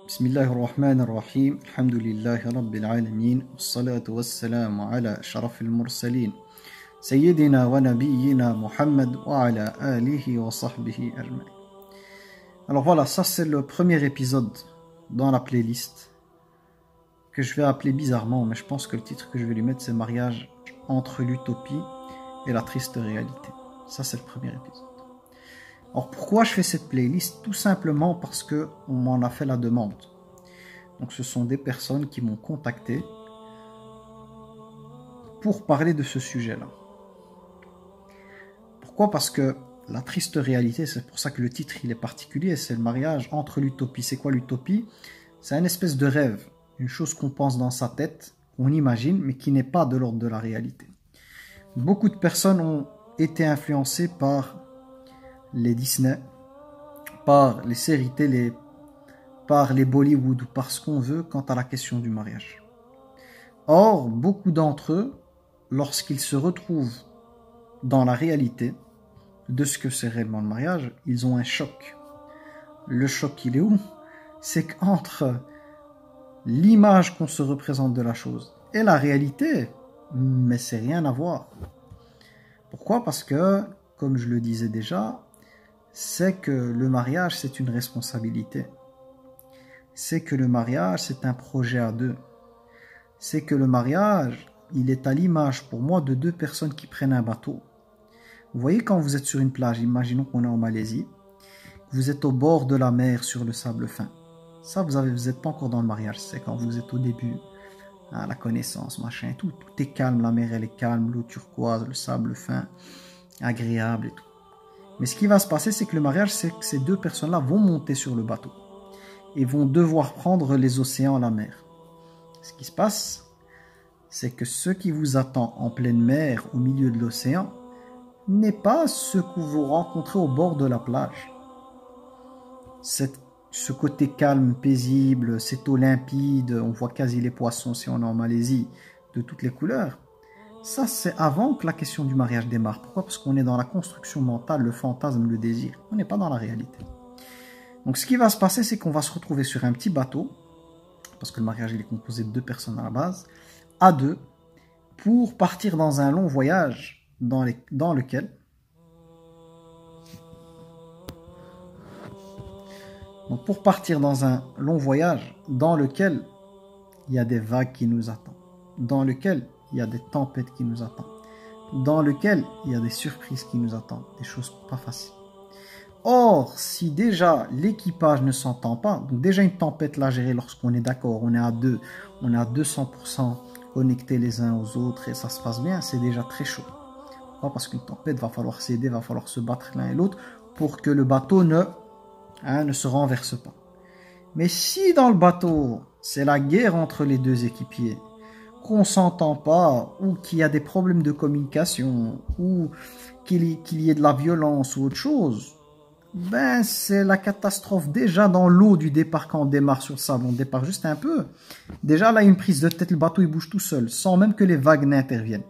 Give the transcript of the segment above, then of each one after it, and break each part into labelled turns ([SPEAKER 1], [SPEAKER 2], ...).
[SPEAKER 1] بسم الله الرحمن الرحيم الحمد لله رب العالمين والصلاة والسلام على أشرف المرسلين سيدنا ونبينا Muhammad وعلى آله وصحبه أجمعين. Alors voilà, ça c'est le premier épisode dans la playlist que je vais appeler bizarrement, mais je pense que le titre que je vais lui mettre c'est Mariage entre l'utopie et la triste réalité. Ça c'est le premier épisode. Alors pourquoi je fais cette playlist? Tout simplement parce que on m'en a fait la demande. Donc ce sont des personnes qui m'ont contacté pour parler de ce sujet-là. Pourquoi? Parce que la triste réalité, c'est pour ça que le titre il est particulier, c'est le mariage entre l'utopie. C'est quoi l'utopie? C'est une espèce de rêve, une chose qu'on pense dans sa tête, qu'on imagine, mais qui n'est pas de l'ordre de la réalité. Beaucoup de personnes ont été influencées par les Disney, par les séries télé, par les Bollywood ou par ce qu'on veut quant à la question du mariage. Or, beaucoup d'entre eux, lorsqu'ils se retrouvent dans la réalité de ce que c'est réellement le mariage, ils ont un choc. Le choc, il est où? C'est qu'entre l'image qu'on se représente de la chose et la réalité, mais c'est rien à voir. Pourquoi? Parce que, comme je le disais déjà, c'est que le mariage, c'est une responsabilité. C'est que le mariage, c'est un projet à deux. C'est que le mariage, il est à l'image pour moi de deux personnes qui prennent un bateau. Vous voyez quand vous êtes sur une plage, imaginons qu'on est en Malaisie, vous êtes au bord de la mer sur le sable fin. Ça, vous n'êtes pas encore dans le mariage, c'est quand vous êtes au début, hein, la connaissance, machin, tout est calme, la mer elle est calme, l'eau turquoise, le sable fin, agréable et tout. Mais ce qui va se passer, c'est que le mariage, c'est que ces deux personnes-là vont monter sur le bateau et vont devoir prendre les océans, la mer. Ce qui se passe, c'est que ce qui vous attend en pleine mer, au milieu de l'océan, n'est pas ce que vous rencontrez au bord de la plage. Ce côté calme, paisible, cette eau limpide, on voit quasi les poissons si on est en Malaisie, de toutes les couleurs. Ça, c'est avant que la question du mariage démarre. Pourquoi? Parce qu'on est dans la construction mentale, le fantasme, le désir. On n'est pas dans la réalité. Donc, ce qui va se passer, c'est qu'on va se retrouver sur un petit bateau, parce que le mariage, il est composé de deux personnes à la base, à deux, pour partir dans un long voyage dans lequel... Donc, pour partir dans un long voyage dans lequel il y a des vagues qui nous attendent, dans lequel il y a des tempêtes qui nous attendent, dans lequel il y a des surprises qui nous attendent, des choses pas faciles. Or, si déjà l'équipage ne s'entend pas, donc déjà une tempête là gérée lorsqu'on est d'accord, on est à deux, on est à 200% connectés les uns aux autres et ça se passe bien, c'est déjà très chaud. Pourquoi? Parce qu'une tempête, va falloir s'aider, va falloir se battre l'un et l'autre pour que le bateau ne se renverse pas. Mais si dans le bateau, c'est la guerre entre les deux équipiers, qu'on s'entend pas, ou qu'il y a des problèmes de communication, ou qu'il y ait de la violence ou autre chose, ben c'est la catastrophe déjà dans l'eau du départ quand on démarre sur le sable, on démarre juste un peu. Déjà là, une prise de tête, le bateau il bouge tout seul, sans même que les vagues n'interviennent.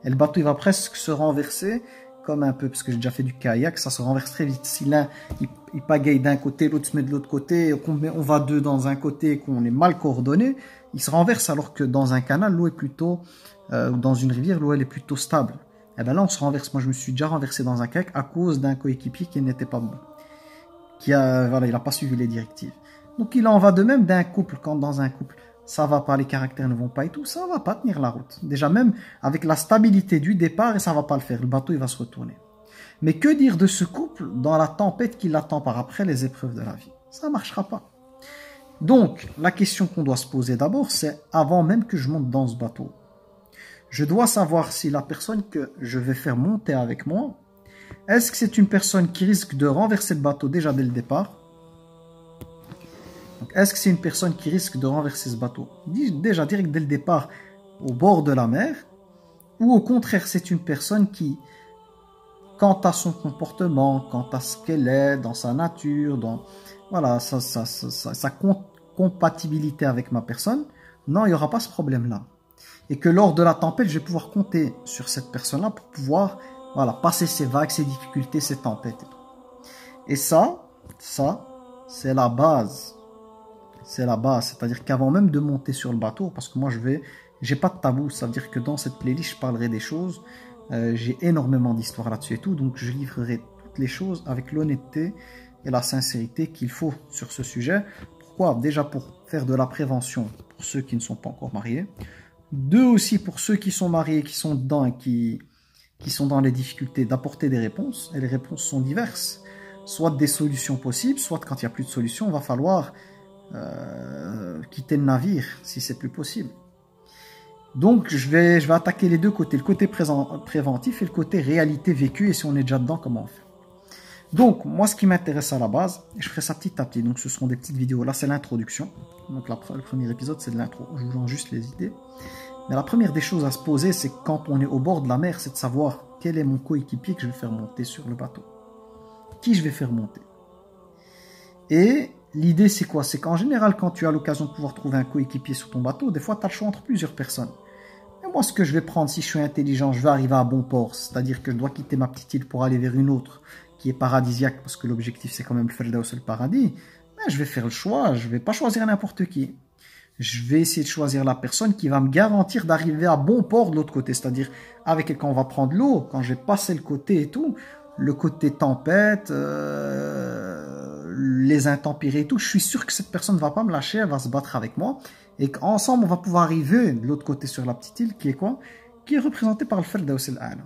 [SPEAKER 1] Et le bateau il va presque se renverser, comme un peu, parce que j'ai déjà fait du kayak, ça se renverse très vite. Si l'un il pagaille d'un côté, l'autre se met de l'autre côté, on va deux dans un côté, qu'on est mal coordonné, il se renverse, alors que dans un canal, l'eau est plutôt, dans une rivière, l'eau elle est plutôt stable. Et bien là, on se renverse. Moi, je me suis déjà renversé dans un kayak à cause d'un coéquipier qui n'était pas bon. Voilà, il n'a pas suivi les directives. Donc, il en va de même d'un couple. Quand dans un couple, ça va pas, les caractères ne vont pas et tout, ça va pas tenir la route. Déjà, même avec la stabilité du départ, et ça va pas le faire. Le bateau, il va se retourner. Mais que dire de ce couple dans la tempête qui l'attend par après les épreuves de la vie? Ça ne marchera pas. Donc, la question qu'on doit se poser d'abord, c'est avant même que je monte dans ce bateau, je dois savoir si la personne que je vais faire monter avec moi, est-ce que c'est une personne qui risque de renverser le bateau déjà dès le départ? Est-ce que c'est une personne qui risque de renverser ce bateau déjà direct dès le départ au bord de la mer? Ou au contraire, c'est une personne qui, quant à son comportement, quant à ce qu'elle est, dans sa nature, dans voilà, sa compatibilité avec ma personne, non, il n'y aura pas ce problème-là. Et que lors de la tempête, je vais pouvoir compter sur cette personne-là pour pouvoir voilà, passer ces vagues, ces difficultés, ces tempêtes. Et ça, c'est la base. c'est la base. C'est-à-dire qu'avant même de monter sur le bateau, parce que moi j'ai pas de tabou, ça veut dire que dans cette playlist, je parlerai des choses. J'ai énormément d'histoires là-dessus et tout, donc je livrerai toutes les choses avec l'honnêteté et la sincérité qu'il faut sur ce sujet. Pourquoi? Déjà pour faire de la prévention pour ceux qui ne sont pas encore mariés. Deux aussi pour ceux qui sont mariés, qui sont dedans et qui sont dans les difficultés, d'apporter des réponses. Et les réponses sont diverses. Soit des solutions possibles, soit quand il n'y a plus de solution, il va falloir quitter le navire si c'est plus possible. Donc je vais attaquer les deux côtés, le côté préventif et le côté réalité vécue, et si on est déjà dedans, comment on fait. Donc moi ce qui m'intéresse à la base, et je ferai ça petit à petit, donc ce seront des petites vidéos, là c'est l'introduction, donc le premier épisode c'est de l'intro, je vous lance juste les idées. Mais la première des choses à se poser, c'est quand on est au bord de la mer, c'est de savoir quel est mon coéquipier que je vais faire monter sur le bateau. Qui je vais faire monter. Et l'idée c'est quoi? C'est qu'en général quand tu as l'occasion de pouvoir trouver un coéquipier sur ton bateau, des fois tu as le choix entre plusieurs personnes. Et moi ce que je vais prendre, si je suis intelligent, je vais arriver à bon port, c'est-à-dire que je dois quitter ma petite île pour aller vers une autre qui est paradisiaque, parce que l'objectif c'est quand même le Firdaus, le paradis. Mais je vais faire le choix, je vais pas choisir n'importe qui. Je vais essayer de choisir la personne qui va me garantir d'arriver à bon port de l'autre côté, c'est-à-dire avec quelqu'un on va prendre l'eau, quand je vais passer le côté et tout, le côté tempête, les intempéries et tout, je suis sûr que cette personne ne va pas me lâcher, elle va se battre avec moi, et qu'ensemble on va pouvoir arriver de l'autre côté sur la petite île, qui est quoi? Qui est représentée par le Firdaus al-A'la.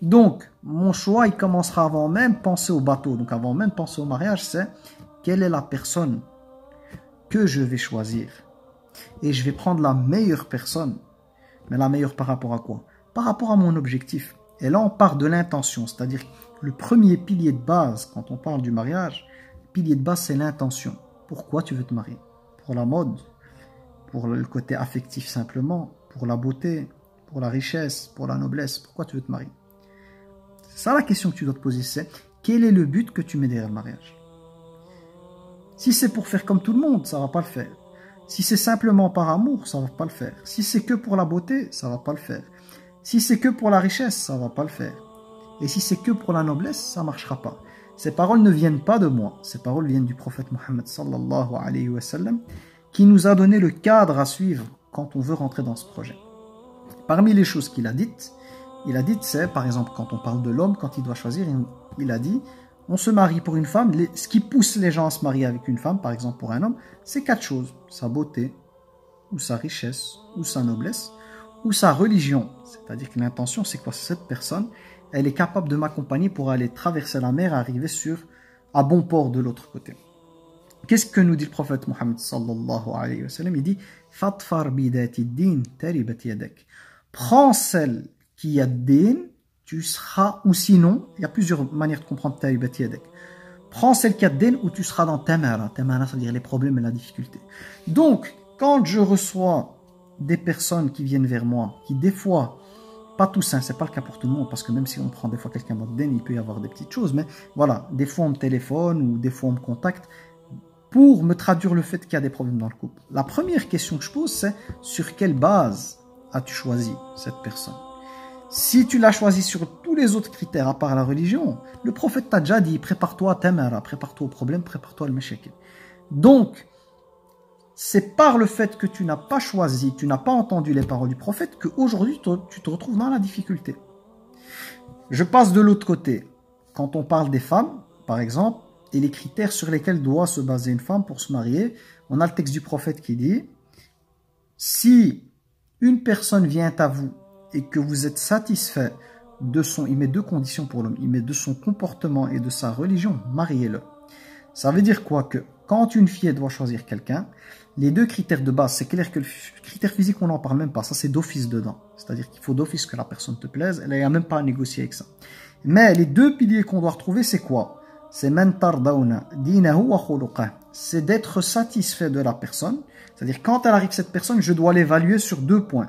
[SPEAKER 1] Donc, mon choix, il commencera avant même penser au bateau, donc avant même penser au mariage, c'est quelle est la personne que je vais choisir. Et je vais prendre la meilleure personne. Mais la meilleure par rapport à quoi? Par rapport à mon objectif. Et là, on part de l'intention. C'est-à-dire le premier pilier de base, quand on parle du mariage, le pilier de base, c'est l'intention. Pourquoi tu veux te marier? Pour la mode, pour le côté affectif simplement, pour la beauté, pour la richesse, pour la noblesse. Pourquoi tu veux te marier? C'est ça la question que tu dois te poser, c'est quel est le but que tu mets derrière le mariage? Si c'est pour faire comme tout le monde, ça ne va pas le faire. Si c'est simplement par amour, ça ne va pas le faire. Si c'est que pour la beauté, ça ne va pas le faire. Si c'est que pour la richesse, ça ne va pas le faire. Et si c'est que pour la noblesse, ça ne marchera pas. Ces paroles ne viennent pas de moi. Ces paroles viennent du prophète Mohammed sallallahu alayhi wa sallam, qui nous a donné le cadre à suivre quand on veut rentrer dans ce projet. Parmi les choses qu'il a dites, c'est par exemple quand on parle de l'homme, quand il doit choisir, il a dit... On se marie pour une femme, ce qui pousse les gens à se marier avec une femme, par exemple pour un homme, c'est 4 choses. Sa beauté, ou sa richesse, ou sa noblesse, ou sa religion. C'est-à-dire que l'intention, c'est quoi? Cette personne, elle est capable de m'accompagner pour aller traverser la mer et arriver à bon port de l'autre côté. Qu'est-ce que nous dit le prophète Mohammed sallallahu alayhi wa sallam? Il dit « Fatfar bidati din taribat yadak » Prends celle qui a din, tu seras, ou sinon, il y a plusieurs manières de comprendre taribat yadak. Prends celle qui a din ou tu seras dans tamara. Tamara, c'est-à-dire les problèmes et la difficulté. Donc, quand je reçois des personnes qui viennent vers moi, qui des fois, pas tous, hein, c'est pas le cas pour tout le monde, parce que même si on prend des fois quelqu'un dans le din, il peut y avoir des petites choses, mais voilà, des fois on me téléphone ou des fois on me contacte pour me traduire le fait qu'il y a des problèmes dans le couple. La première question que je pose, c'est sur quelle base as-tu choisi cette personne? Si tu l'as choisi sur tous les autres critères à part la religion, le prophète t'a déjà dit prépare-toi à tamara, prépare-toi au problème, prépare-toi à al-mashakil. Donc, c'est par le fait que tu n'as pas choisi, tu n'as pas entendu les paroles du prophète qu'aujourd'hui tu te retrouves dans la difficulté. Je passe de l'autre côté. Quand on parle des femmes, par exemple, et les critères sur lesquels doit se baser une femme pour se marier, on a le texte du prophète qui dit si une personne vient à vous et que vous êtes satisfait de son... Il met 2 conditions pour l'homme. Il met de son comportement et de sa religion. Mariez-le. Ça veut dire quoi? Que quand une fille doit choisir quelqu'un, les 2 critères de base, c'est clair que le critère physique, on n'en parle même pas. Ça, c'est d'office dedans. C'est-à-dire qu'il faut d'office que la personne te plaise. Elle n'a même pas à négocier avec ça. Mais les 2 piliers qu'on doit retrouver, c'est quoi? C'est man tardawna dinahu wa khuluqah. C'est d'être satisfait de la personne. C'est-à-dire quand elle arrive cette personne, je dois l'évaluer sur 2 points.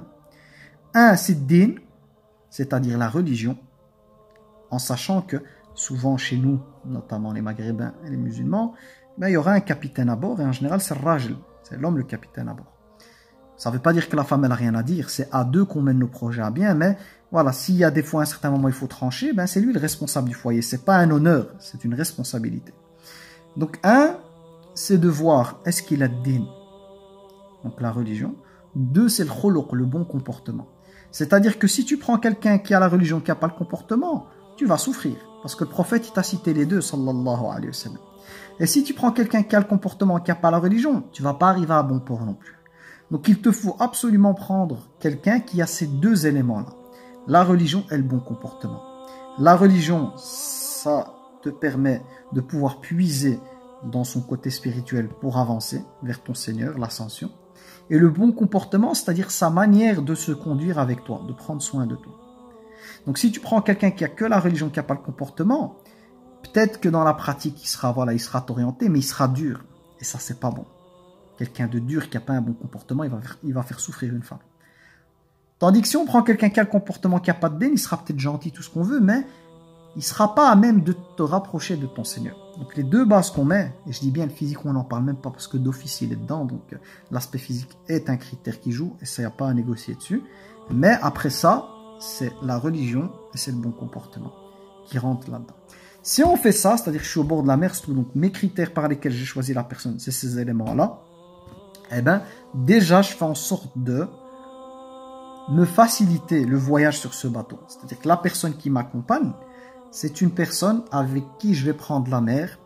[SPEAKER 1] Un, c'est din, c'est-à-dire la religion, en sachant que souvent chez nous, notamment les maghrébins et les musulmans, ben, il y aura un capitaine à bord et en général c'est le rajl, c'est l'homme le capitaine à bord. Ça ne veut pas dire que la femme elle n'a rien à dire, c'est à 2 qu'on mène nos projets à bien, mais voilà, s'il y a des fois à un certain moment il faut trancher, ben, c'est lui le responsable du foyer, c'est pas un honneur, c'est une responsabilité. Donc un, c'est de voir est-ce qu'il a din, donc la religion. 2, c'est le khuluq, le bon comportement. C'est-à-dire que si tu prends quelqu'un qui a la religion, qui n'a pas le comportement, tu vas souffrir. Parce que le prophète, il t'a cité les deux, sallallahu alayhi wa sallam. Et si tu prends quelqu'un qui a le comportement, qui n'a pas la religion, tu ne vas pas arriver à bon port non plus. Donc il te faut absolument prendre quelqu'un qui a ces deux éléments-là. La religion et le bon comportement. La religion, ça te permet de pouvoir puiser dans son côté spirituel pour avancer vers ton Seigneur, l'ascension. Et le bon comportement, c'est-à-dire sa manière de se conduire avec toi, de prendre soin de toi. Donc si tu prends quelqu'un qui a que la religion, qui n'a pas le comportement, peut-être que dans la pratique, il sera orienté, mais il sera dur. Et ça, c'est pas bon. Quelqu'un de dur qui n'a pas un bon comportement, il va faire souffrir une femme. Tandis que si on prend quelqu'un qui a le comportement, qui n'a pas de dén, il sera peut-être gentil, tout ce qu'on veut, mais il ne sera pas à même de te rapprocher de ton Seigneur. Donc les deux bases qu'on met, et je dis bien le physique, on n'en parle même pas parce que d'office il est dedans, donc l'aspect physique est un critère qui joue, et ça, il n'y a pas à négocier dessus. Mais après ça, c'est la religion et c'est le bon comportement qui rentre là-dedans. Si on fait ça, c'est-à-dire que je suis au bord de la mer, donc mes critères par lesquels j'ai choisi la personne, c'est ces éléments-là, eh bien, déjà, je fais en sorte de me faciliter le voyage sur ce bateau. C'est-à-dire que la personne qui m'accompagne, c'est une personne avec qui je vais prendre la mer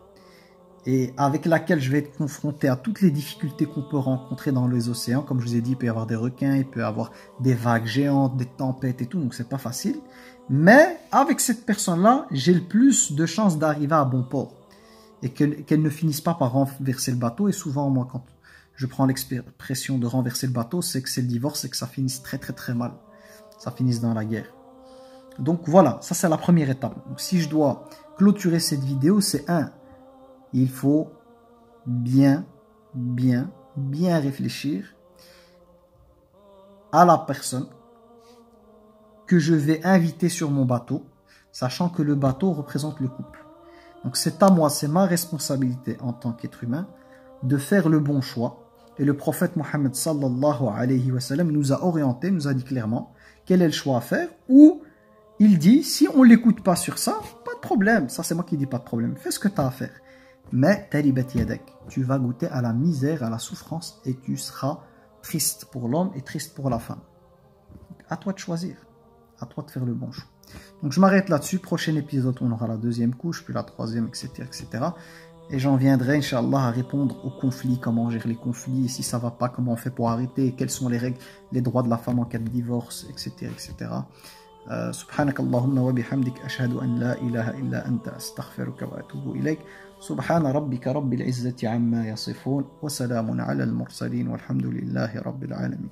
[SPEAKER 1] et avec laquelle je vais être confronté à toutes les difficultés qu'on peut rencontrer dans les océans. Comme je vous ai dit, il peut y avoir des requins, il peut y avoir des vagues géantes, des tempêtes et tout, donc c'est pas facile. Mais avec cette personne-là, j'ai le plus de chances d'arriver à bon port et qu'elle ne finisse pas par renverser le bateau. Et souvent, moi, quand je prends l'expression de renverser le bateau, c'est que c'est le divorce et que ça finisse très très très mal. Ça finisse dans la guerre. Donc voilà, ça c'est la première étape. Donc si je dois clôturer cette vidéo, c'est il faut bien réfléchir à la personne que je vais inviter sur mon bateau, sachant que le bateau représente le couple. Donc c'est à moi, c'est ma responsabilité en tant qu'être humain de faire le bon choix. Et le prophète Mohammed sallallahu alayhi wa sallam nous a orienté, nous a dit clairement quel est le choix à faire, ou il dit, si on ne l'écoute pas sur ça, pas de problème. Ça, c'est moi qui dis pas de problème. Fais ce que tu as à faire. Mais, talibat yadak, tu vas goûter à la misère, à la souffrance, et tu seras triste pour l'homme et triste pour la femme. Donc, à toi de choisir. À toi de faire le bon choix. Donc, je m'arrête là-dessus. Prochain épisode, on aura la deuxième couche, puis la troisième, etc., etc. Et j'en viendrai, Inch'Allah, à répondre aux conflits, comment on gère les conflits, et si ça va pas, comment on fait pour arrêter, quelles sont les règles, les droits de la femme en cas de divorce, etc., etc. سبحانك اللهم وبحمدك أشهد أن لا إله إلا أنت أستغفرك وأتوب إليك سبحان ربك رب العزة عما يصفون وسلام على المرسلين والحمد لله رب العالمين